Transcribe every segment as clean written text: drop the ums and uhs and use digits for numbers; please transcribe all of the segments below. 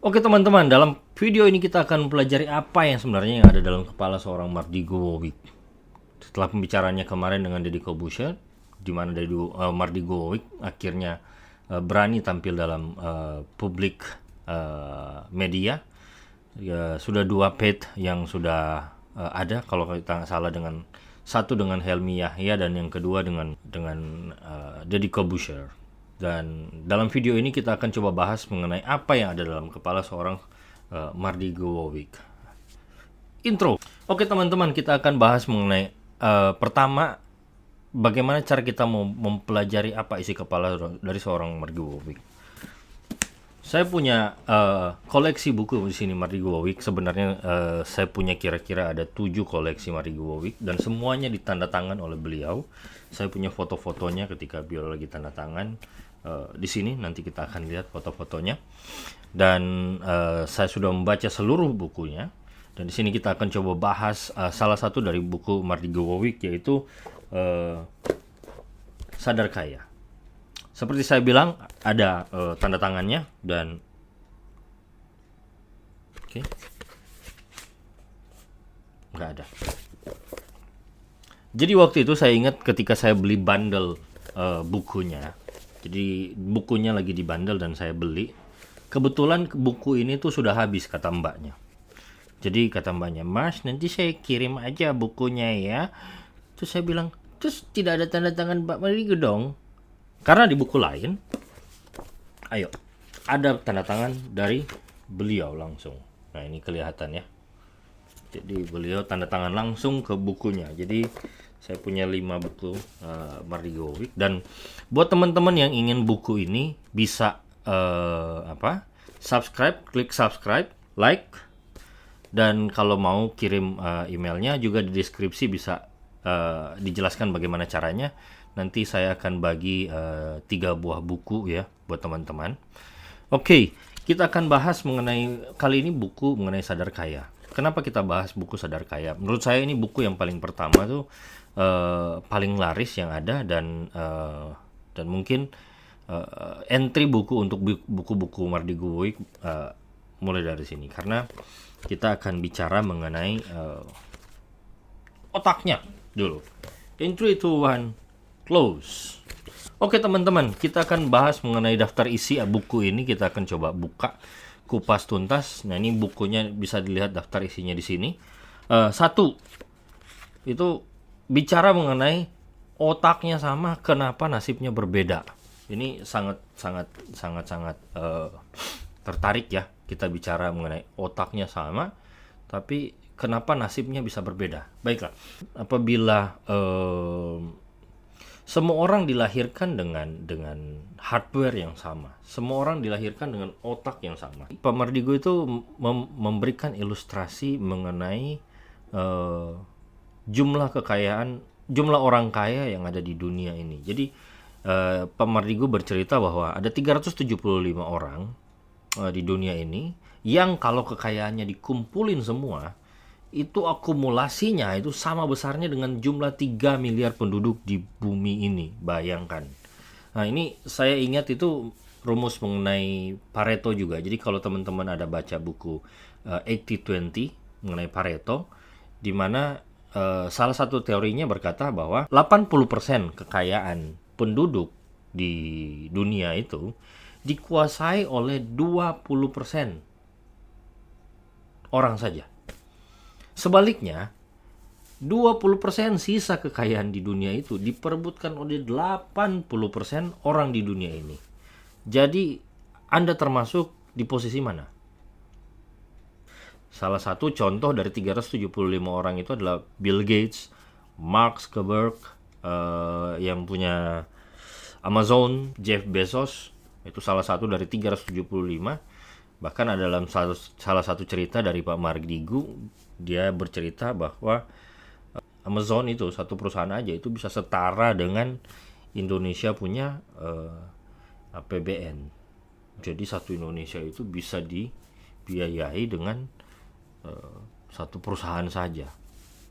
Oke teman-teman, dalam video ini kita akan mempelajari apa yang sebenarnya yang ada dalam kepala seorang Mardi Gowowic. Setelah pembicaraannya kemarin dengan Deddy Corbuzier, di mana Mardi Gowowic akhirnya berani tampil dalam publik media. Ya, sudah 2 paid yang sudah ada, kalau kita nggak salah, dengan satu dengan Helmi Yahya dan yang kedua dengan Deddy Corbuzier. Dan dalam video ini kita akan coba bahas mengenai apa yang ada dalam kepala seorang Mardi Gowowic. Intro. Oke teman-teman, kita akan bahas mengenai pertama, bagaimana cara kita mau mempelajari apa isi kepala dari seorang Mardi Gowowic. Saya punya koleksi buku di sini Mardi Gowowic. Sebenarnya saya punya kira-kira ada 7 koleksi Mardi Gowowic dan semuanya ditandatangan oleh beliau. Saya punya foto-fotonya ketika beliau lagi tanda tangan. Di sini nanti kita akan lihat foto-fotonya. Dan saya sudah membaca seluruh bukunya. Dan di sini kita akan coba bahas salah satu dari buku Mardi Gowowic, yaitu Sadar Kaya. Seperti saya bilang, ada tanda tangannya dan nggak ada. Jadi waktu itu saya ingat ketika saya beli bundle bukunya. Jadi bukunya lagi di bundle dan saya beli. Kebetulan buku ini tuh sudah habis, kata mbaknya. Jadi kata mbaknya, "Mas, nanti saya kirim aja bukunya ya." Terus saya bilang, "Terus tidak ada tanda tangan Mbak Marigo dong?" Karena di buku lain, ada tanda tangan dari beliau langsung. Nah, ini kelihatan ya. Jadi beliau tanda tangan langsung ke bukunya. Jadi saya punya 5 buku Mardi Gowowic. Dan buat teman-teman yang ingin buku ini, bisa klik subscribe, like, dan kalau mau kirim emailnya juga di deskripsi bisa dijelaskan bagaimana caranya. Nanti saya akan bagi 3 buah buku ya buat teman-teman. Oke, kita akan bahas mengenai kali ini buku mengenai Sadar Kaya. Kenapa kita bahas buku Sadar Kaya? Menurut saya ini buku yang paling pertama tuh paling laris yang ada, dan mungkin entry buku untuk buku-buku Mardi Gowowic mulai dari sini, karena kita akan bicara mengenai otaknya dulu. In 3, 2, 1, close. Oke teman-teman, kita akan bahas mengenai daftar isi buku ini. Kita akan coba buka, kupas tuntas. Nah, ini bukunya, bisa dilihat daftar isinya di sini. 1 itu bicara mengenai otaknya sama, kenapa nasibnya berbeda. Ini sangat tertarik ya, kita bicara mengenai otaknya sama, tapi kenapa nasibnya bisa berbeda. Baiklah, apabila semua orang dilahirkan dengan hardware yang sama, semua orang dilahirkan dengan otak yang sama. Pak Mardigo itu memberikan ilustrasi mengenai jumlah orang kaya yang ada di dunia ini. Jadi Pak Mardigo bercerita bahwa ada 375 orang di dunia ini yang kalau kekayaannya dikumpulin semua, itu akumulasinya itu sama besarnya dengan jumlah 3 miliar penduduk di bumi ini. Bayangkan. Nah, ini saya ingat itu rumus mengenai Pareto juga. Jadi kalau teman-teman ada baca buku 80-20 mengenai Pareto, di mana salah satu teorinya berkata bahwa 80% kekayaan penduduk di dunia itu dikuasai oleh 20% orang saja. Sebaliknya, 20% sisa kekayaan di dunia itu diperebutkan oleh 80% orang di dunia ini. Jadi, Anda termasuk di posisi mana? Salah satu contoh dari 375 orang itu adalah Bill Gates, Mark Zuckerberg, yang punya Amazon, Jeff Bezos, itu salah satu dari 375. Bahkan ada dalam salah satu cerita dari Pak Mardigo, dia bercerita bahwa Amazon itu, satu perusahaan aja itu bisa setara dengan Indonesia punya APBN. Jadi satu Indonesia itu bisa dibiayai dengan satu perusahaan saja.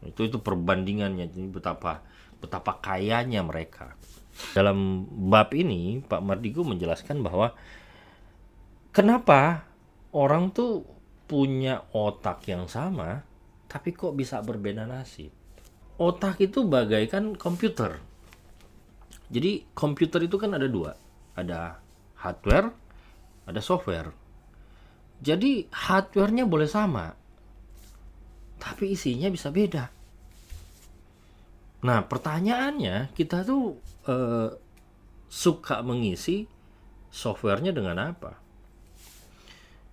Itu perbandingannya. Jadi betapa kayanya mereka. Dalam bab ini Pak Mardigo menjelaskan bahwa kenapa orang tuh punya otak yang sama, tapi kok bisa berbeda nasib. Otak itu bagaikan komputer. Jadi komputer itu kan ada dua, ada hardware, ada software. Jadi hardware-nya boleh sama, tapi isinya bisa beda. Nah pertanyaannya, kita tuh suka mengisi softwarenya dengan apa?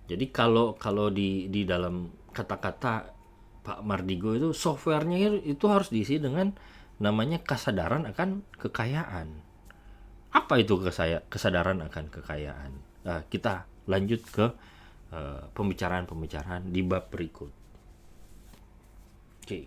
Jadi kalau kalau di dalam kata-kata Pak Mardigo itu, softwarenya itu harus diisi dengan namanya kesadaran akan kekayaan. Apa itu kesadaran akan kekayaan? Kita lanjut ke pembicaraan-pembicaraan di bab berikut. Oke.